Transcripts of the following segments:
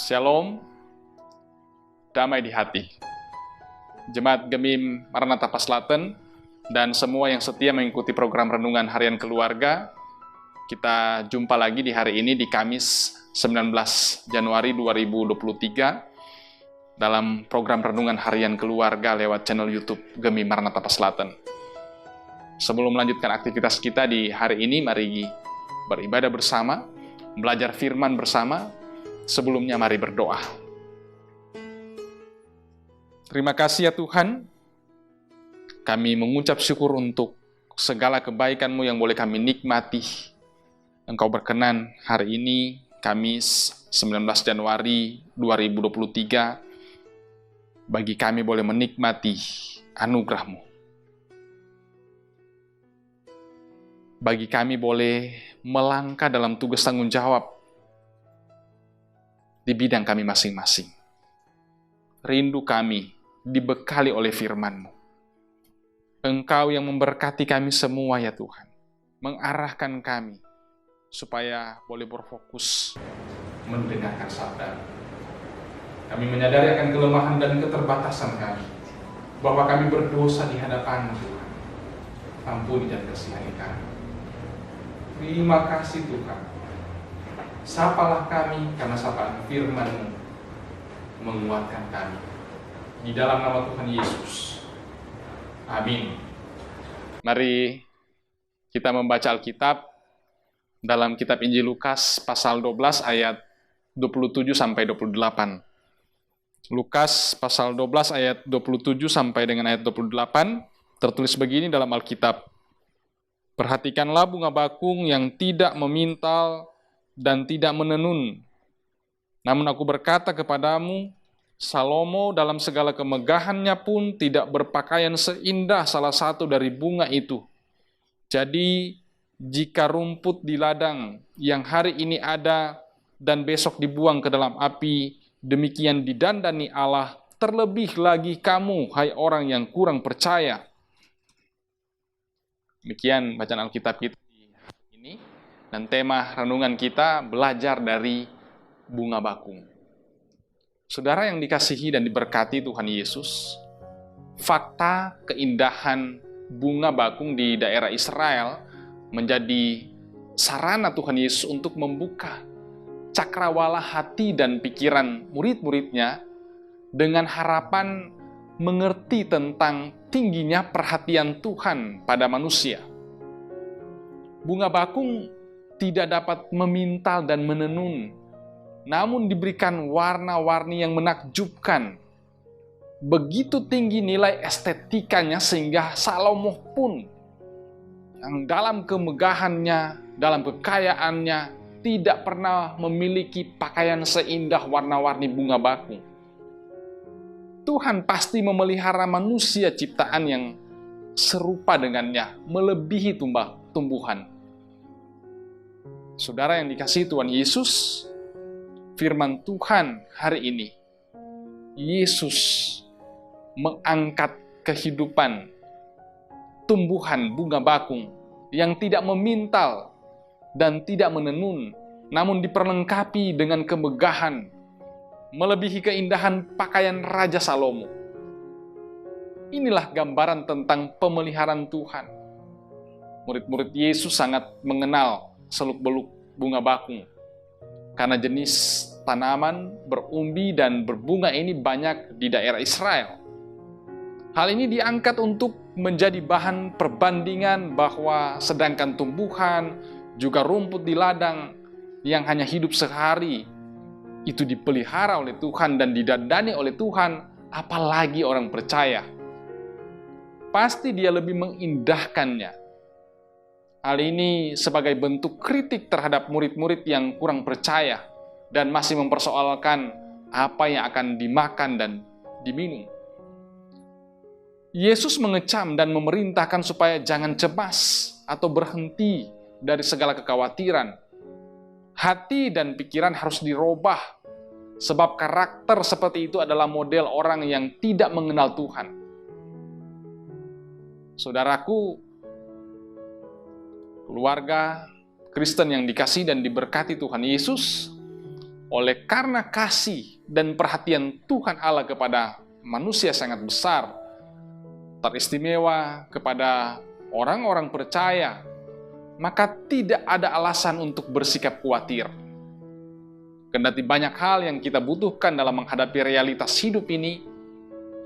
Shalom, damai di hati. Jemaat Gemim Maranatha Paslaten dan semua yang setia mengikuti program Renungan Harian Keluarga, kita jumpa lagi di hari ini di Kamis 19 Januari 2023 dalam program Renungan Harian Keluarga lewat channel YouTube Gemim Maranatha Paslaten. Sebelum melanjutkan aktivitas kita di hari ini, mari beribadah bersama, belajar firman bersama. Sebelumnya mari berdoa. Terima kasih ya Tuhan, kami mengucap syukur untuk segala kebaikan-Mu yang boleh kami nikmati. Engkau berkenan hari ini, Kamis 19 Januari 2023, bagi kami boleh menikmati anugerah-Mu. Bagi kami boleh melangkah dalam tugas tanggung jawab di bidang kami masing-masing. Rindu kami dibekali oleh firman-Mu. Engkau yang memberkati kami semua ya Tuhan. Mengarahkan kami supaya boleh berfokus mendengarkan sabda. Kami menyadari akan kelemahan dan keterbatasan kami, bahwa kami berdosa di hadapan Tuhan. Ampuni dan kasihani kami. Terima kasih Tuhan. Sapalah kami karena sapaan firman-Mu menguatkan kami. Di dalam nama Tuhan Yesus. Amin. Mari kita membaca Alkitab dalam kitab Injil Lukas pasal 12 ayat 27 sampai 28. Lukas pasal 12 ayat 27 sampai dengan ayat 28 tertulis begini dalam Alkitab. Perhatikanlah bunga bakung yang tidak memintal dan tidak menenun. Namun aku berkata kepadamu, Salomo dalam segala kemegahannya pun tidak berpakaian seindah salah satu dari bunga itu. Jadi, jika rumput di ladang yang hari ini ada dan besok dibuang ke dalam api, demikian didandani Allah, terlebih lagi kamu, hai orang yang kurang percaya. Demikian bacaan Alkitab kita di hari ini. Dan tema renungan kita belajar dari bunga bakung. Saudara yang dikasihi dan diberkati Tuhan Yesus, fakta keindahan bunga bakung di daerah Israel menjadi sarana Tuhan Yesus untuk membuka cakrawala hati dan pikiran murid-muridnya dengan harapan mengerti tentang tingginya perhatian Tuhan pada manusia. Bunga bakung tidak dapat memintal dan menenun, namun diberikan warna-warni yang menakjubkan. Begitu tinggi nilai estetikanya sehingga Salomo pun yang dalam kemegahannya, dalam kekayaannya, tidak pernah memiliki pakaian seindah warna-warni bunga bakung. Tuhan pasti memelihara manusia ciptaan yang serupa dengannya, melebihi tumbuhan. Saudara yang dikasihi Tuhan Yesus, firman Tuhan hari ini, Yesus mengangkat kehidupan tumbuhan bunga bakung yang tidak memintal dan tidak menenun, namun diperlengkapi dengan kemegahan, melebihi keindahan pakaian Raja Salomo. Inilah gambaran tentang pemeliharaan Tuhan. Murid-murid Yesus sangat mengenal seluk-beluk bunga bakung, karena jenis tanaman berumbi dan berbunga ini banyak di daerah Israel. Hal ini diangkat untuk menjadi bahan perbandingan bahwa sedangkan tumbuhan, juga rumput di ladang yang hanya hidup sehari, itu dipelihara oleh Tuhan dan didandani oleh Tuhan, apalagi orang percaya. Pasti dia lebih mengindahkannya. Hal ini sebagai bentuk kritik terhadap murid-murid yang kurang percaya dan masih mempersoalkan apa yang akan dimakan dan diminum. Yesus mengecam dan memerintahkan supaya jangan cemas atau berhenti dari segala kekhawatiran. Hati dan pikiran harus dirubah, sebab karakter seperti itu adalah model orang yang tidak mengenal Tuhan. Saudaraku, keluarga Kristen yang dikasihi dan diberkati Tuhan Yesus, oleh karena kasih dan perhatian Tuhan Allah kepada manusia sangat besar, teristimewa kepada orang-orang percaya, maka tidak ada alasan untuk bersikap khawatir. Kendati banyak hal yang kita butuhkan dalam menghadapi realitas hidup ini,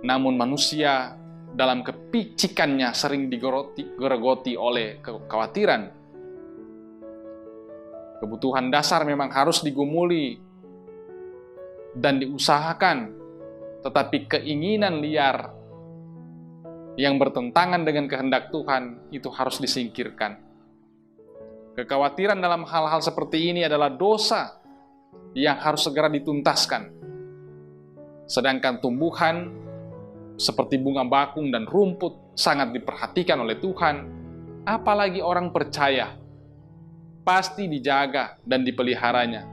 namun manusia dalam kepicikannya sering digerogoti oleh kekhawatiran. Kebutuhan dasar memang harus digumuli dan diusahakan, tetapi keinginan liar yang bertentangan dengan kehendak Tuhan itu harus disingkirkan. Kekhawatiran dalam hal-hal seperti ini adalah dosa yang harus segera dituntaskan. Sedangkan tumbuhan seperti bunga bakung dan rumput sangat diperhatikan oleh Tuhan, apalagi orang percaya, pasti dijaga dan dipeliharanya.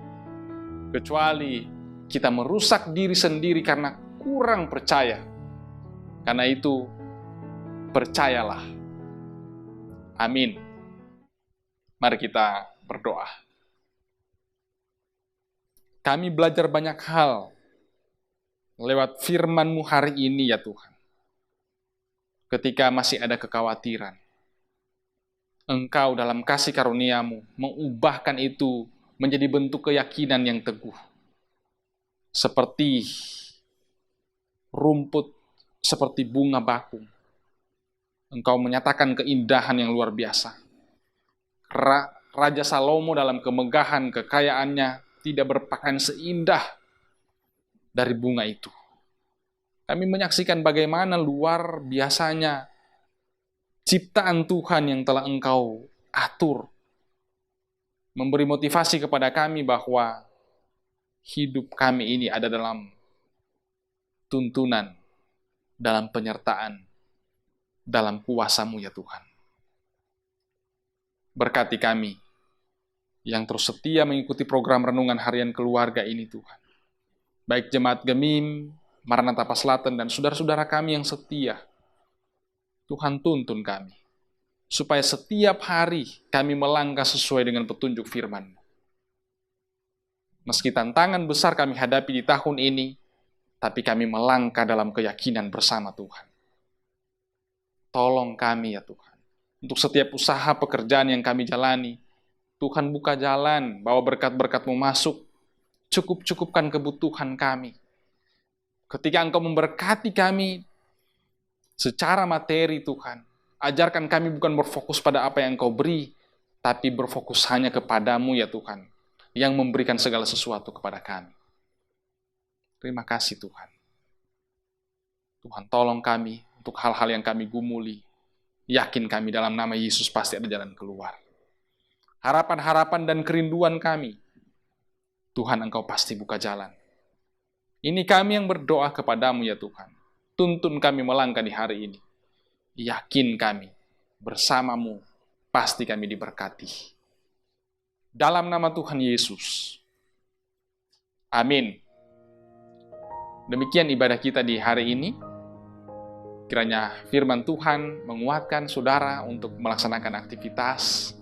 Kecuali kita merusak diri sendiri karena kurang percaya. Karena itu, percayalah. Amin. Mari kita berdoa. Kami belajar banyak hal lewat firman-Mu hari ini ya Tuhan. Ketika masih ada kekhawatiran, Engkau dalam kasih karunia-Mu mengubahkan itu menjadi bentuk keyakinan yang teguh. Seperti rumput, seperti bunga bakung. Engkau menyatakan keindahan yang luar biasa. Raja Salomo dalam kemegahan kekayaannya tidak berpakaian seindah dari bunga itu. Kami menyaksikan bagaimana luar biasanya ciptaan Tuhan yang telah Engkau atur. Memberi motivasi kepada kami bahwa hidup kami ini ada dalam tuntunan, dalam penyertaan, dalam kuasa-Mu ya Tuhan. Berkati kami yang terus setia mengikuti program Renungan Harian Keluarga ini Tuhan. Baik Jemaat Gemim, Maranatha Paslaten, dan saudara-saudara kami yang setia. Tuhan tuntun kami, supaya setiap hari kami melangkah sesuai dengan petunjuk firman-Mu. Meski tantangan besar kami hadapi di tahun ini, tapi kami melangkah dalam keyakinan bersama Tuhan. Tolong kami ya Tuhan, untuk setiap usaha pekerjaan yang kami jalani, Tuhan buka jalan, bawa berkat-berkat-Mu masuk, cukup-cukupkan kebutuhan kami. Ketika Engkau memberkati kami secara materi Tuhan, ajarkan kami bukan berfokus pada apa yang Engkau beri, tapi berfokus hanya kepadamu ya Tuhan, yang memberikan segala sesuatu kepada kami. Terima kasih Tuhan. Tuhan tolong kami untuk hal-hal yang kami gumuli. Yakin kami dalam nama Yesus pasti ada jalan keluar. Harapan-harapan dan kerinduan kami, Tuhan Engkau pasti buka jalan. Ini kami yang berdoa kepadamu ya Tuhan. Tuntun kami melangkah di hari ini. Yakin kami, bersamamu pasti kami diberkati. Dalam nama Tuhan Yesus. Amin. Demikian ibadah kita di hari ini. Kiranya firman Tuhan menguatkan saudara untuk melaksanakan aktivitas,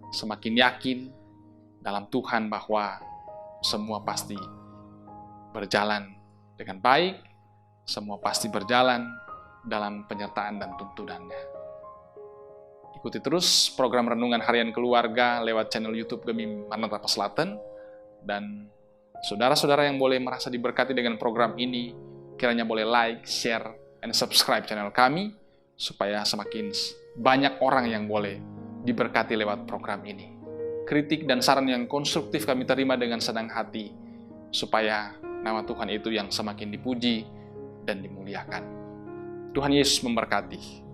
semakin yakin dalam Tuhan bahwa semua pasti berjalan dengan baik, semua pasti berjalan dalam penyertaan dan tuntunannya. Ikuti terus program Renungan Harian Keluarga lewat channel YouTube Gemim Maranatha Paslaten, dan saudara-saudara yang boleh merasa diberkati dengan program ini, kiranya boleh like, share, dan subscribe channel kami, supaya semakin banyak orang yang boleh diberkati lewat program ini. Kritik dan saran yang konstruktif kami terima dengan senang hati, supaya nama Tuhan itu yang semakin dipuji dan dimuliakan. Tuhan Yesus memberkati.